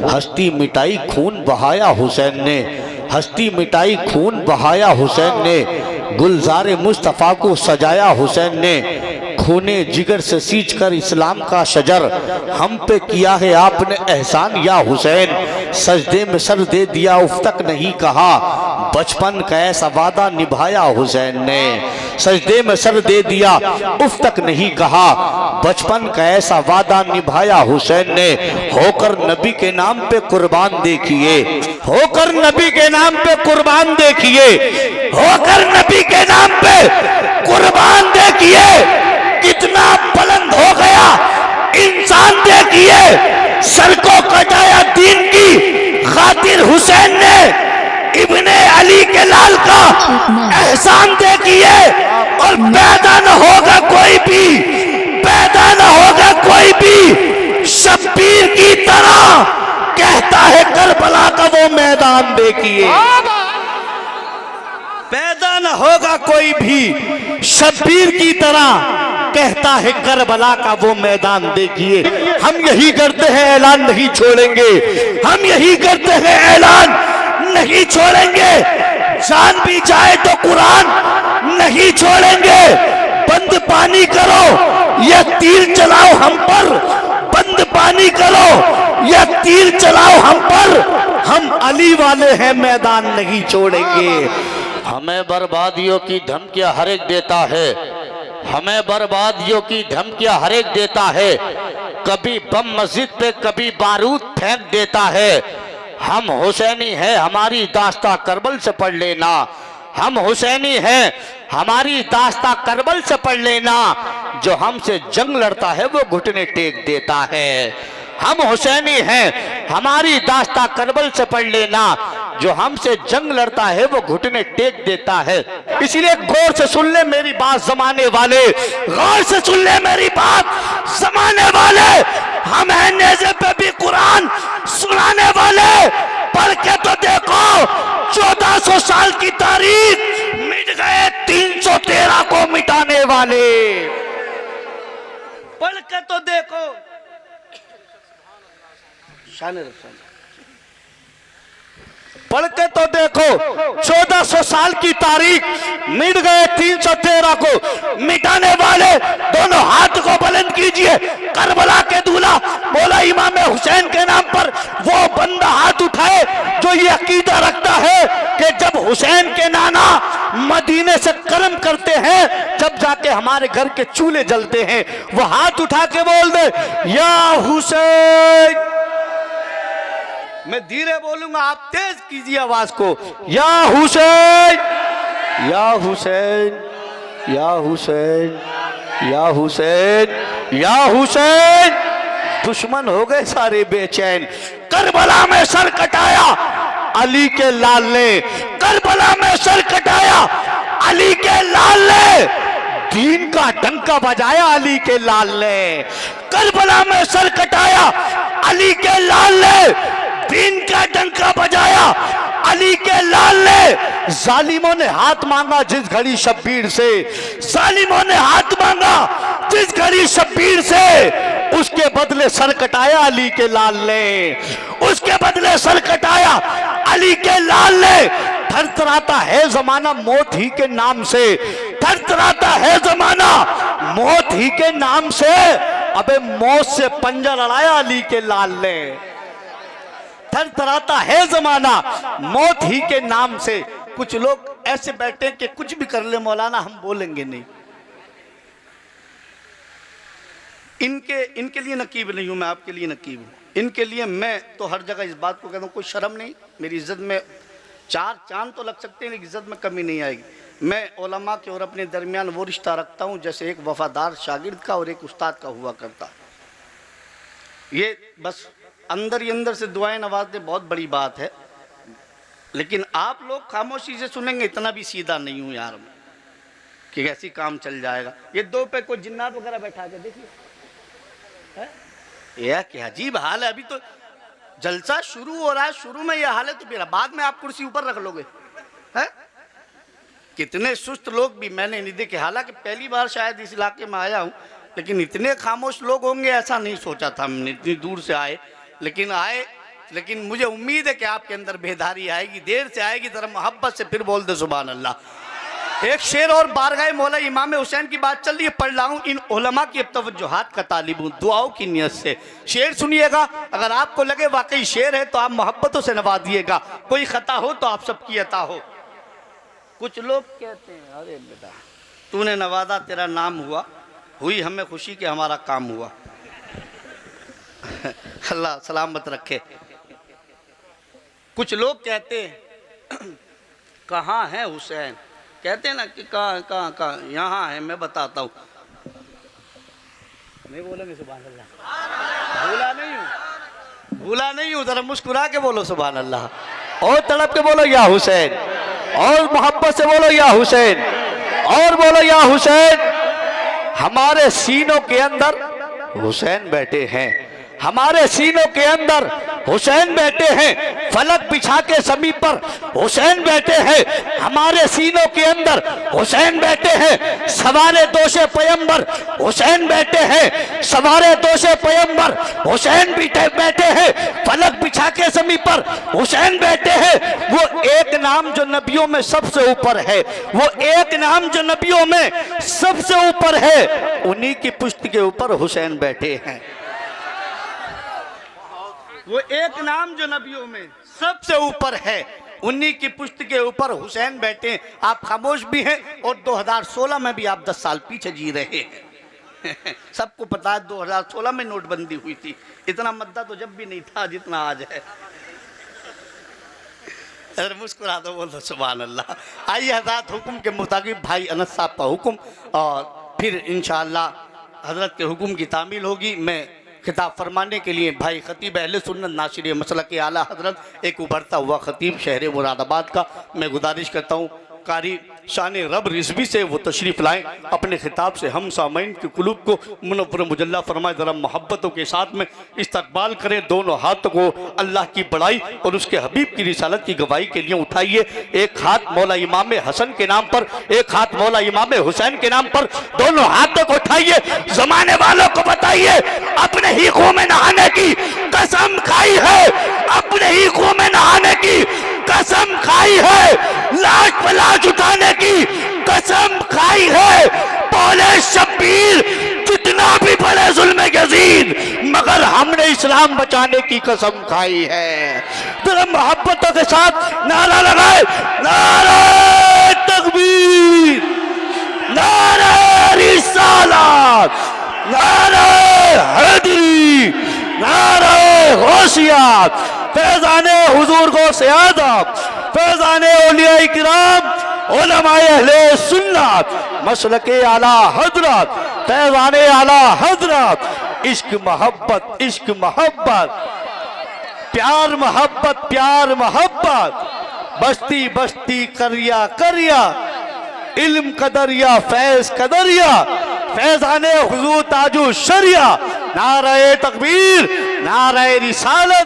हस्ती मिटाई खून बहाया हुसैन ने, हस्ती मिटाई खून बहाया हुसैन ने, गुलजार मुस्तफ़ा को सजाया हुसैन ने, खूने जिगर से सींच कर इस्लाम का शजर हम पे किया है आपने एहसान या हुसैन। सजदे में सर दे दिया उफ तक नहीं कहा, बचपन का ऐसा वादा निभाया हुसैन ने। सजदे में सर दे दिया उफ तक नहीं कहा, बचपन का ऐसा वादा निभाया हुसैन ने। होकर नबी के नाम पे कुर्बान देखिए, होकर नबी के नाम पे कुर्बान देखिए, होकर नबी के नाम पे कुर्बान देखिए, कितना बुलंद हो गया इंसान देखिए। सर को कटाया दीन की खातिर हुसैन ने, इब्ने अली के लाल का एहसान देखिए। और पैदा न होगा कोई भी, पैदा न होगा कोई भी शब्बीर की तरह, कहता है करबला का वो मैदान देखिए। पैदा न होगा कोई भी शब्बीर की तरह, कहता है करबला का वो मैदान देखिए। हम यही करते हैं ऐलान नहीं छोड़ेंगे, हम यही करते हैं ऐलान नहीं छोड़ेंगे। जान भी जाए तो कुरान नहीं छोड़ेंगे। बंद पानी करो या तीर चलाओ हम पर, बंद पानी करो या तीर चलाओ हम पर, हम अली वाले हैं मैदान नहीं छोड़ेंगे। हमें बर्बादियों की धमकियां हर एक देता है, हमें बर्बादियों की धमकियां हर एक देता है। कभी बम मस्जिद पे कभी बारूद फेंक देता है। हम हुसैनी हैं हमारी दास्ता करबल से पढ़ लेना, हम हुसैनी हैं हमारी दास्ता करबल से पढ़ लेना। जो हमसे जंग लड़ता है वो घुटने टेक देता है। हम हुसैनी हैं हमारी दास्ता करबल से पढ़ लेना, जो हमसे जंग लड़ता है वो घुटने टेक देता है। इसलिए गौर से सुन ले मेरी बात जमाने वाले, गौर से सुन ले मेरी बात जमाने वाले। हम हैं नेज़े पे भी कुरान सुनाने वाले। पढ़ के तो देखो 1400 साल की तारीख, मिट गए 313 को मिटाने वाले। पढ़ के तो देखो, पढ़ के तो देखो 1400 साल की तारीख, मिट गए 313 को मिटाने वाले। दोनों हाथ को बुलंद कीजिए, करबला के दूल्हा मौला इमाम हुसैन के नाम पर वो बंदा हाथ उठाए जो ये अकीदा रखता है कि जब हुसैन के नाना मदीने से कर्म करते हैं, जब जाके हमारे घर के चूल्हे जलते हैं। वो हाथ उठा के बोल दे या हुसैन। मैं धीरे बोलूंगा, आप तेज कीजिए आवाज को। या हुसैन, या हुसैन, या हुसैन, या हुसैन, या हुसैन। दुश्मन हो गए सारे बेचैन। करबला में सर कटाया अली के लाल ने, करबला में सर कटाया अली के लाल ने, दीन का डंका बजाया अली के लाल ने। करबला में सर कटाया अली के लाल ने, दीन का डंका बजाया अली के लाल ने। जालिमों ने हाथ मांगा जिस घड़ी शब्बीर से, जालिमों ने हाथ मांगा जिस घड़ी शब्बीर से, उसके बदले सर कटाया अली के लाल ने, उसके बदले सर कटाया अली के लाल ने। थरथराता है जमाना मौत ही के नाम से, थरथराता है जमाना मौत ही के नाम से। अबे मौत से पंजा लड़ाया अली के लाल ने। थरथराता है जमाना मौत ही के नाम से। कुछ लोग ऐसे बैठे कि कुछ भी कर ले मौलाना, हम बोलेंगे नहीं। इनके लिए नकीब नहीं हूं मैं, आपके लिए नकीब हूं। इनके लिए मैं तो हर जगह इस बात को कहता हूं, कोई शर्म नहीं। मेरी इज्जत में 4 चांद तो लग सकते हैं लेकिन इज्जत में कमी नहीं आएगी। मैं उलमा के और अपने दरमियान वो रिश्ता रखता हूं जैसे एक वफादार शागिर्द का और एक उस्ताद का हुआ करता। ये बस अंदर ही अंदर से दुआएं नवाजते बहुत बड़ी बात है। लेकिन आप लोग खामोशी से सुनेंगे, इतना भी सीधा नहीं हूं यार मैं कि ऐसी काम चल जाएगा। ये 2 पे कोई जिन्नात वगैरह बैठा के देखिए, यह क्या अजीब हाल है। अभी तो जलसा शुरू हो रहा है, शुरू में यह हाल है तो फिर बाद में आप कुर्सी ऊपर रख लोगे है? कितने सुस्त लोग भी मैंने नहीं देखे। हालांकि पहली बार शायद इस इलाके में आया हूं, लेकिन इतने खामोश लोग होंगे ऐसा नहीं सोचा था। हमने इतनी दूर से आए, लेकिन आए लेकिन मुझे उम्मीद है कि आपके अंदर बेदारी आएगी, देर से आएगी, जरा मोहब्बत से फिर बोल दे सुभान अल्लाह। एक शेर और बारगाह मौला इमाम हुसैन की बात चल रही है, पढ़ रहा हूँ इन उलमा की अब तवज्जुहात का तालिब हूँ, दुआओं की नियत से। शेर सुनिएगा, अगर आपको लगे वाकई शेर है तो आप मोहब्बतों से नवाजिएगा, कोई खता हो तो आप सबकी अता हो। कुछ लोग कहते हैं अरे बेटा तूने नवाजा तेरा नाम हुआ, हुई हमें खुशी कि हमारा काम हुआ। अल्लाह सलामत रखे। कुछ लोग कहते हैं कहाँ है हुसैन, कहते हैं ना कि कहाँ यहाँ है, मैं बताता हूँ। नहीं बोलेंगे सुभान अल्लाह, भूला नहीं हूँ, जरा मुस्कुरा के बोलो सुभान अल्लाह, और तड़प के बोलो या हुसैन, और मोहब्बत से बोलो या हुसैन, और बोलो या हुसैन। हमारे सीनों के अंदर हुसैन बैठे हैं, हमारे सीनों के अंदर हुसैन बैठे हैं, फलक बिछा के समीप पर हुसैन बैठे हैं, हमारे सीनों के अंदर हुसैन बैठे हैं, सवारे दोषे पैगंबर हुसैन बैठे हैं, सवारे दोषे पैगंबर हुसैन बैठे हैं, फलक बिछा के समीप पर हुसैन बैठे हैं। वो एक नाम जो नबियों में सबसे ऊपर है, वो एक नाम जो नबियों में सबसे ऊपर है, उन्हीं की पुष्ट के ऊपर हुसैन बैठे हैं। वो एक नाम जो नबियों में सबसे ऊपर है, उन्हीं की पुष्ट के ऊपर हुसैन बैठे हैं। आप खामोश भी हैं और 2016 में भी आप 10 साल पीछे जी रहे हैं। सबको पता है 2016 में नोटबंदी हुई थी, इतना मद्दा तो जब भी नहीं था जितना आज है। अरे मुस्कुरा दो, बोल दो सुभान अल्लाह। आइए हज़रत हुक्म के मुताबिक भाई अनस साहब का हुक्म, और फिर इंशाअल्लाह हजरत के हुक्म की तामील होगी। मैं खिताब फरमाने के लिए भाई खतीब अहले सुन्नत नासिर मसलक के आला हजरत एक उभरता हुआ खतीब शहर मुरादाबाद का मैं गुजारिश करता हूँ कारी शान रब रिजवी से वो तशरीफ़ लाएँ, अपने खिताब से हम सामईन के कुलूब को मुनव्वर मुजल्ला फरमाए, ज़रा मोहब्बतों के साथ में इस्तकबाल करें, दोनों हाथों को अल्लाह की बड़ाई और उसके हबीब की रिसालत की गवाही के लिए उठाइए। एक हाथ मौला इमाम हसन के नाम पर, एक हाथ मौला इमाम हुसैन के नाम पर, दोनों हाथों को उठाइए, जमाने वालों को बताइए अपने ही खून में नहाने की कसम खाई है, अपने ही खून में नहाने की कसम खाई है, लाश पर लाश उठाने की कसम खाई है। बोले शब्बीर कितना भी बड़े जुल्म यजीद, मगर हमने इस्लाम बचाने की कसम खाई है। तो मोहब्बतों के साथ नारा लगाए, नारे तकबीर, नारे रिसालत, नारे हैदरी, नारे गौसियत, फैज़ाने हुजूर को सियादत, फैज़ाने औलिया किराम, उलमाए अहले सुन्नत, मसलके आला हजरत, फैज़ाने आला हजरत। इश्क मोहब्बत, इश्क मोहब्बत, प्यार मोहब्बत, प्यार मोहब्बत, बस्ती बस्ती करिया करिया, इल्म कदरिया फैज कदरिया, फैज़ाने हुजूर ताजु शरिया, नारे तकबीर, नारे रिसालत,